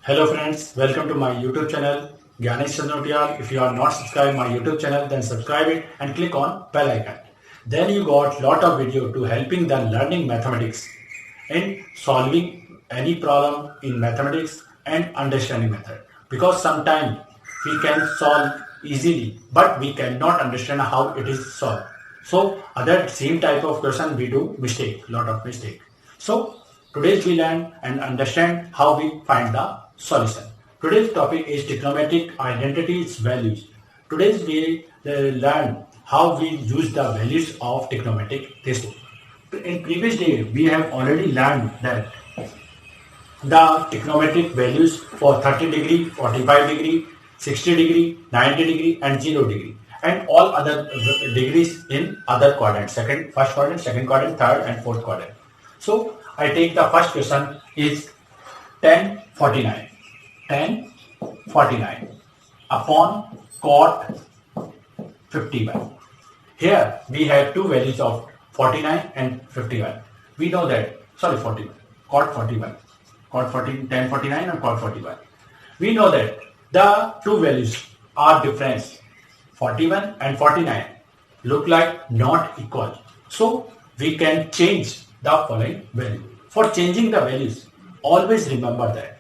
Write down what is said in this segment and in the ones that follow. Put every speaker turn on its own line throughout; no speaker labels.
Hello friends, welcome to my YouTube channel Gyanesh Chandnotial. If you are not subscribed my YouTube channel, then subscribe it and click on bell icon. Then you got lot of video to helping the learning mathematics in solving any problem in mathematics and understanding method. Because sometimes we can solve easily, but we cannot understand how it is solved. So other same type of question we do lot of mistake. So today we learn and understand how we find the solution. Today's topic is trigonometric identities values. Today we learn how we use the values of trigonometric ratio. In previous day we have already learned that the trigonometric values for 30 degree, 45 degree, 60 degree, 90 degree and 0 degree and all other degrees in other quadrants, first quadrant, second quadrant, third and fourth quadrant. So I take the first question is 1049. 1049 upon cot 51. Here we have two values of 49 and 51. We know that, sorry 41, cot 41, cot 14, 1049 and cot 41. We know that the two values are different. 41 and 49 look like not equal. So we can change the following value. For changing the values, always remember that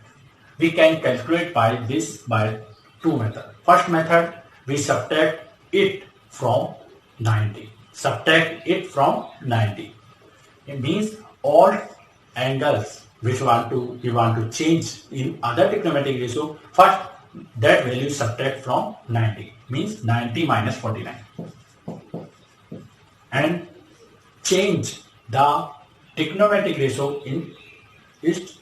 we can calculate by two methods. First method, we subtract it from 90. Subtract it from 90. It means all angles which we want to change in other trigonometric ratio, first that value subtract from 90, means 90 minus 49, and change the trigonometric ratio in its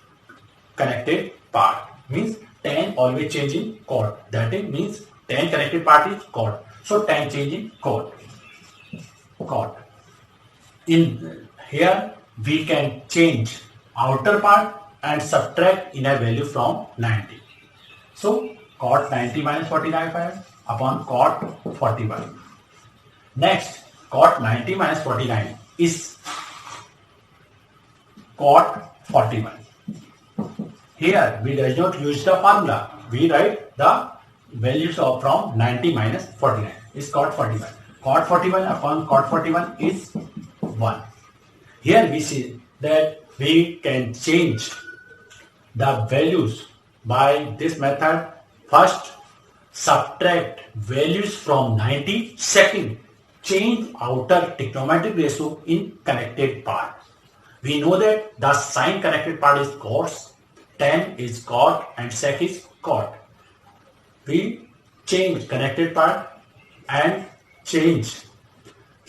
connected part, means tan always change in cot, that is means tan connected part is cot, so tan change in cot. In here we can change outer part and subtract inner value from 90. So cot 90 minus 49 upon cot 41. Next, cot 90 minus 49 is cot 41. Here we does not use the formula. We write the values of from 90 minus 49 is cot 41. Cot 41 upon cot 41 is 1. Here we see that we can change the values by this method. First, subtract values from 90. Second, change outer trigonometric ratio in connected part. We know that the sign connected part is cos, tan is cot and sec is cot. We change connected part and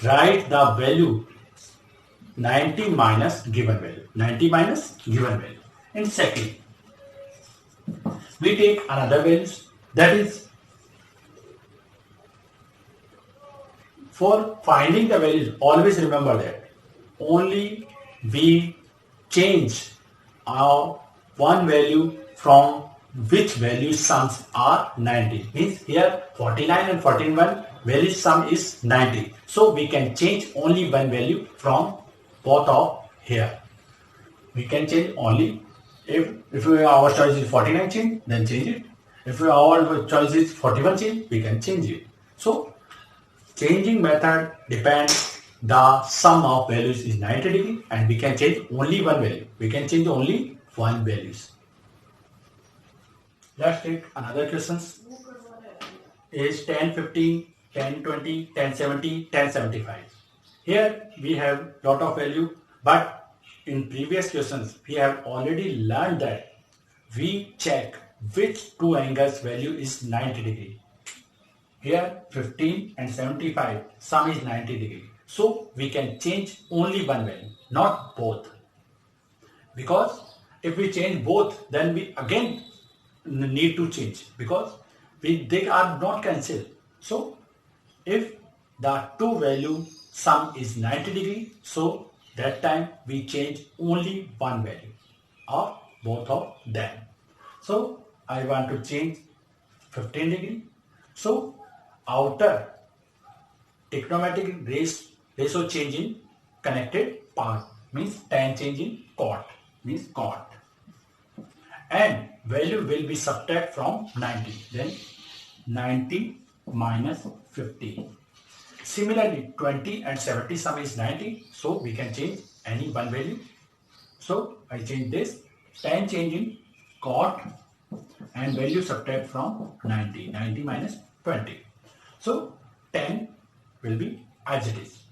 write the value 90 minus given value. 90 minus given value. And second, we take another values, that is for finding the values, always remember that only we change our one value from which value sums are 90. Means here 49 and 41 value sum is 90. So we can change only one value from both of here. We can change only if our choice is 49 change, then change it. If our choice is 41 change, we can change it. So changing method depends the sum of values is 90 degree and we can change only one value. We can change only one values. Let's take another questions. Is 1015, 1020, 1070, 1075. Here we have lot of value, but in previous questions we have already learned that we check which two angles value is 90 degree. Here 15 and 75 sum is 90 degree. So we can change only one value, not both. Because if we change both, then we again need to change because they are not cancelled. So if the two value sum is 90 degree, so that time we change only one value of both of them. So I want to change 15 degree. So outer trigonometric ratio change in connected part, means tan change in cot, means cot. And value will be subtract from 90. Then 90 minus 50. Similarly, 20 and 70 sum is 90. So we can change any one value. So I change this. 10 change in cot and value subtract from 90. 90 minus 20. So 10 will be as it is.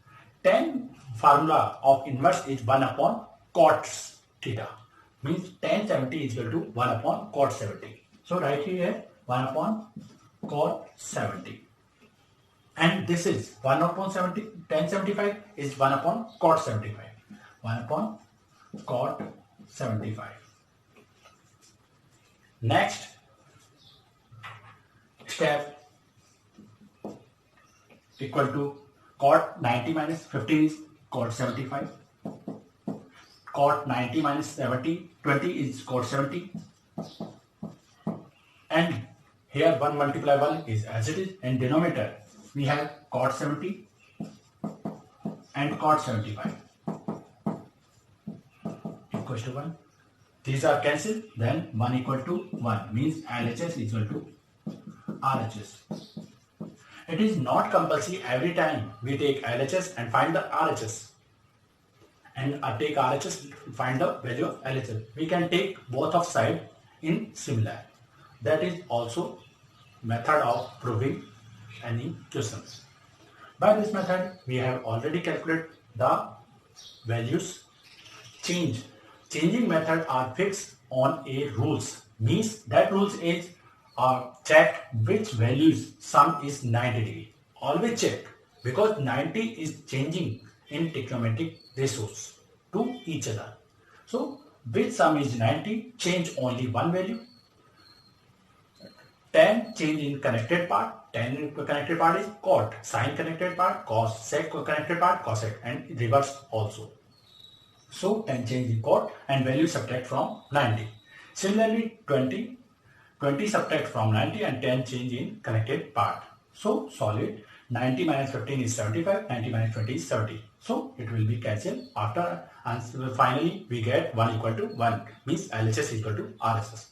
10 formula of inverse is 1 upon cot theta. Means tan 70 is equal to 1 upon cot 70. So write here 1 upon cot 70. And this is 1 upon 70, tan 75 is 1 upon cot 75. 1 upon cot 75. Next step equal to cot 90 minus 15 is cot 75. Cot 90 minus 70, 20 is cot 70. And here 1 multiply 1 is as it is. In denominator, we have cot 70 and cot 75 equals to 1. These are cancelled, then 1 equal to 1 means LHS equal to RHS. It is not compulsory every time we take LHS and find the RHS. And take RHS to find the value of LHS. We can take both of sides in similar. That is also method of proving any questions. By this method, we have already calculated the values. Changing method are fixed on a rules. Means that rules is check which values sum is 90 degree. Always check because 90 is changing in trigonometric ratios to each other. So which sum is 90, change only one value. 10 change in connected part. 10 connected part is cot, sine connected part, cos, sec connected part, cosec, and reverse also. So 10 change in cot and value subtract from 90. Similarly 20 subtract from 90 and 10 change in connected part. So solve it. 90 minus 15 is 75, 90 minus 20 is 70. So it will be cancelled after, and finally we get 1 equal to 1 means LHS equal to RHS.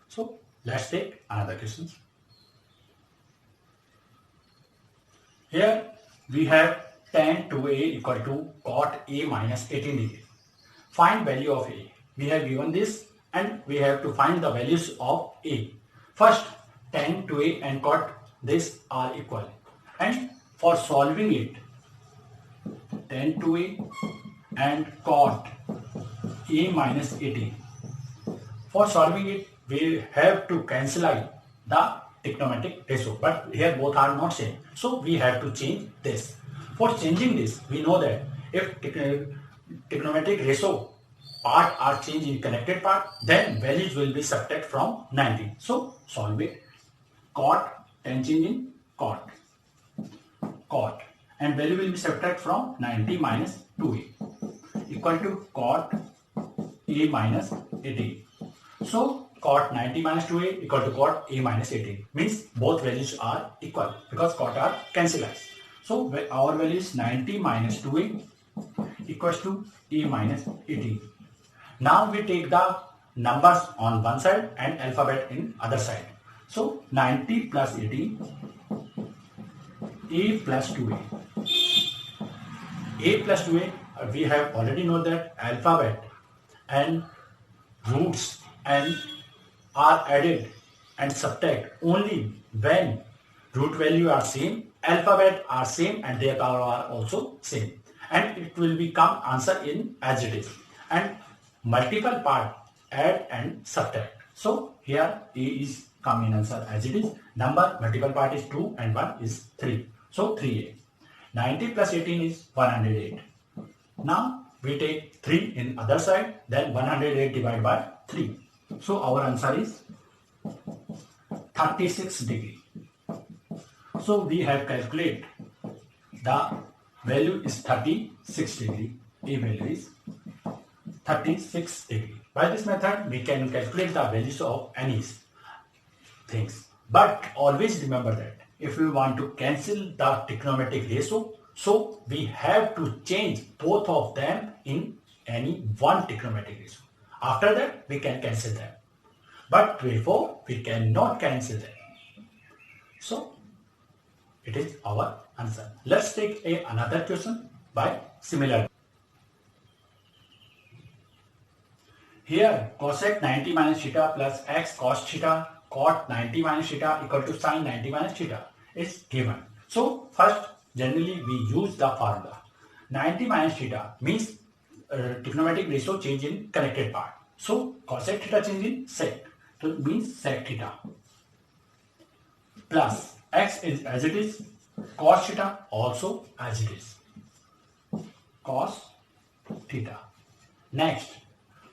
So let's take another question. Here we have tan 2a equal to cot a minus 18 degree. Find value of a. We have given this and we have to find the values of a. First, tan 2a and cot this are equal. And for solving it, tan 2a and cot a minus 18. For solving it, we have to cancel the trigonometric ratio. But here both are not same. So we have to change this. For changing this, we know that if trigonometric ratio part are changed in connected part, then values will be subtract from 90. So solve it. Cot, tan change in cot, and value will be subtract from 90 minus 2a equal to cot a minus 18. So cot 90 minus 2a equal to cot a minus 18 means both values are equal because cot are cancelled. So our value is 90 minus 2a equals to a minus 18. Now we take the numbers on one side and alphabet in other side. So 90 plus 18, a plus 2a. A plus 2a, we have already know that alphabet and roots and are added and subtract only when root value are same, alphabet are same and their power are also same. And it will become answer in as it is. And multiple part add and subtract. So here a is come in answer as it is. Number multiple part is 2 and 1 is 3. So 3a. 90 plus 18 is 108. Now we take 3 in other side, then 108 divided by 3. So our answer is 36 degree. So we have calculated the value is 36 degree. A value is 36 degree. By this method, we can calculate the values of any things. But always remember that if we want to cancel the trigonometric ratio, so we have to change both of them in any one trigonometric ratio. After that, we can cancel them. but therefore we cannot cancel them. So it is our answer. Let's take another question by similar. Here cosec 90 minus theta plus x cos theta cot 90 minus theta equal to sin 90 minus theta is given. So first generally we use the formula. 90 minus theta means trigonometric ratio change in connected part. So cosec theta change in sec. So it means sec theta plus x is as it is, cos theta also as it is, cos theta. Next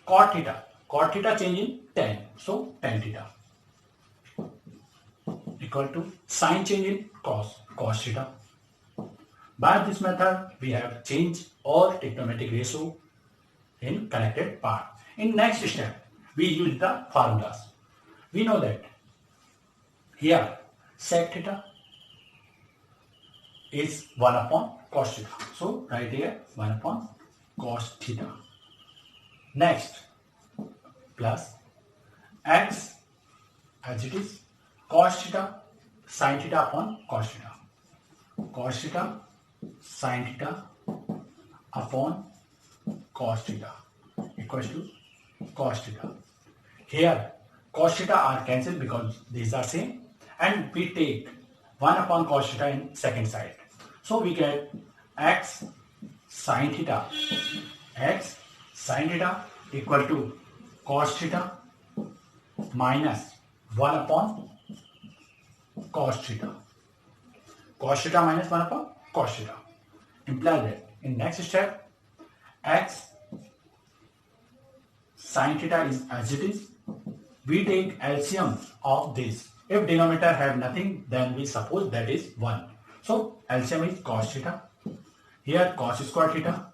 cot theta change in tan, so tan theta equal to sin change in cos theta. By this method we have changed all trigonometric ratio in connected part. In next step we use the formulas. We know that here sec theta is 1 upon cos theta. So right here 1 upon cos theta. Next plus x as it is, cos theta sin theta upon cos theta. Cos theta sin theta upon cos theta equals to cos theta. Here cos theta are cancelled because these are same, and we take 1 upon cos theta in second side. So we get x sin theta equal to cos theta minus 1 upon cos theta. Cos theta minus 1 upon cos theta. Imply that in next step x sin theta is as it is. We take LCM of this. If denominator have nothing, then we suppose that is 1. So LCM is cos theta. Here cos square theta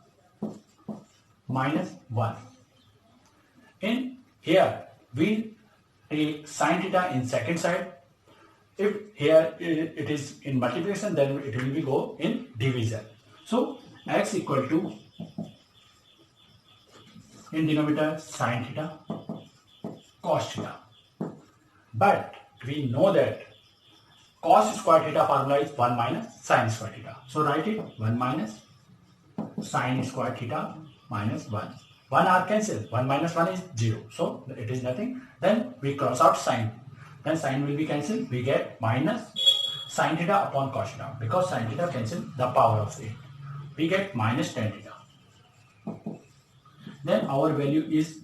minus 1. In here we take sin theta in second side. If here it is in multiplication, then it will be go in division. So x equal to, in denominator sin theta cos theta. But we know that cos square theta formula is 1 minus sin square theta. So write it 1 minus sin square theta minus 1. 1 are cancelled. 1 minus 1 is 0. So it is nothing. Then we cross out sin. Then sin will be cancelled. We get minus sin theta upon cos theta. Because sin theta cancel the power of it. We get minus tan theta. Then our value is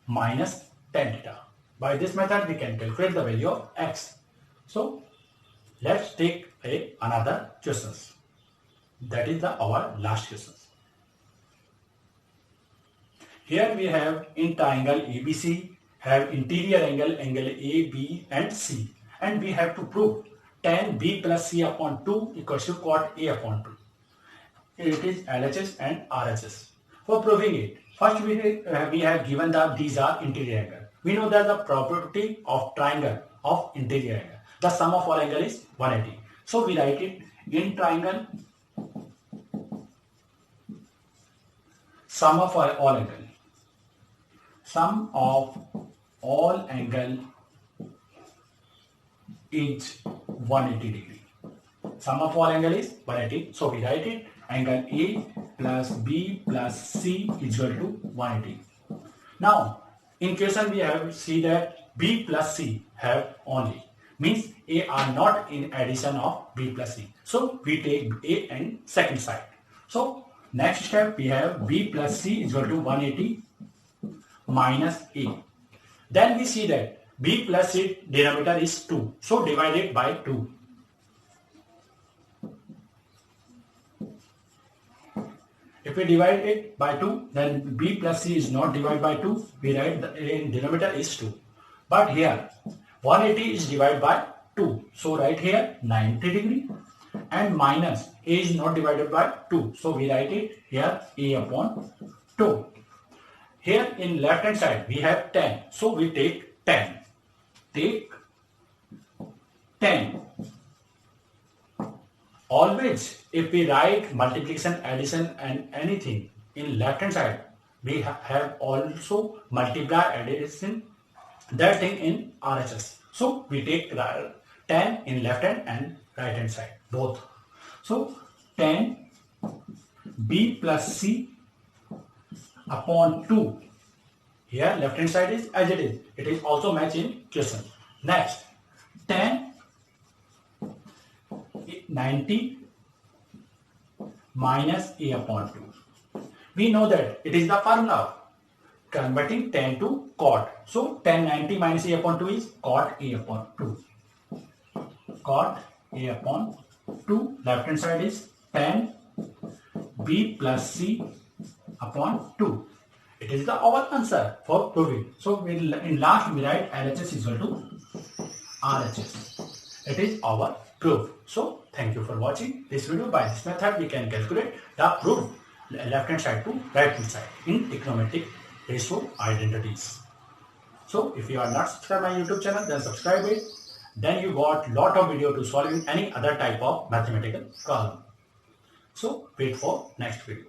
minus tan theta. By this method we can calculate the value of x. So let's take another questions. That is our last questions. Here we have in triangle ABC have interior angle A, B and C, and we have to prove tan B plus C upon 2 equals to cot A upon 2. It is LHS and RHS. For proving it, first we have given that these are interior angle. We know that the property of triangle of interior angle, the sum of all angle is 180. So we write it in triangle sum of all angle. Sum of all angle is 180 degree. Sum of all angle is 180. So we write it angle A plus B plus C is equal to 180. Now in question we have see that B plus C have only. Means A are not in addition of B plus C. So we take A and second side. So next step we have B plus C is equal to 180 minus A. Then we see that B plus C denominator is 2. So divide it by 2. If we divide it by 2, then B plus C is not divided by 2. We write the in denominator is 2. But here 180 is divided by 2. So write here 90 degree. And minus A is not divided by 2. So we write it here A upon 2. Here in left hand side we have 10. So we take 10. Take 10. Always if we write multiplication, addition and anything in left hand side, we have also multiply, addition that thing in RHS. So we take tan in left hand and right hand side both. So tan B plus C upon 2. Here left hand side is as it is. It is also matched in question. Next, tan 90 minus A upon 2. We know that it is the formula converting tan to cot. So tan 90 minus A upon 2 is cot A upon 2. Cot A upon 2. Left hand side is tan B plus C upon 2. It is our answer for proving. So in last we write LHS is equal to RHS. It is our proof. So thank you for watching this video. By this method we can calculate the proof left hand side to right hand side in trigonometric ratio identities. So if you are not subscribed my YouTube channel, then subscribe it. Then you got lot of video to solving any other type of mathematical problem. So wait for next video.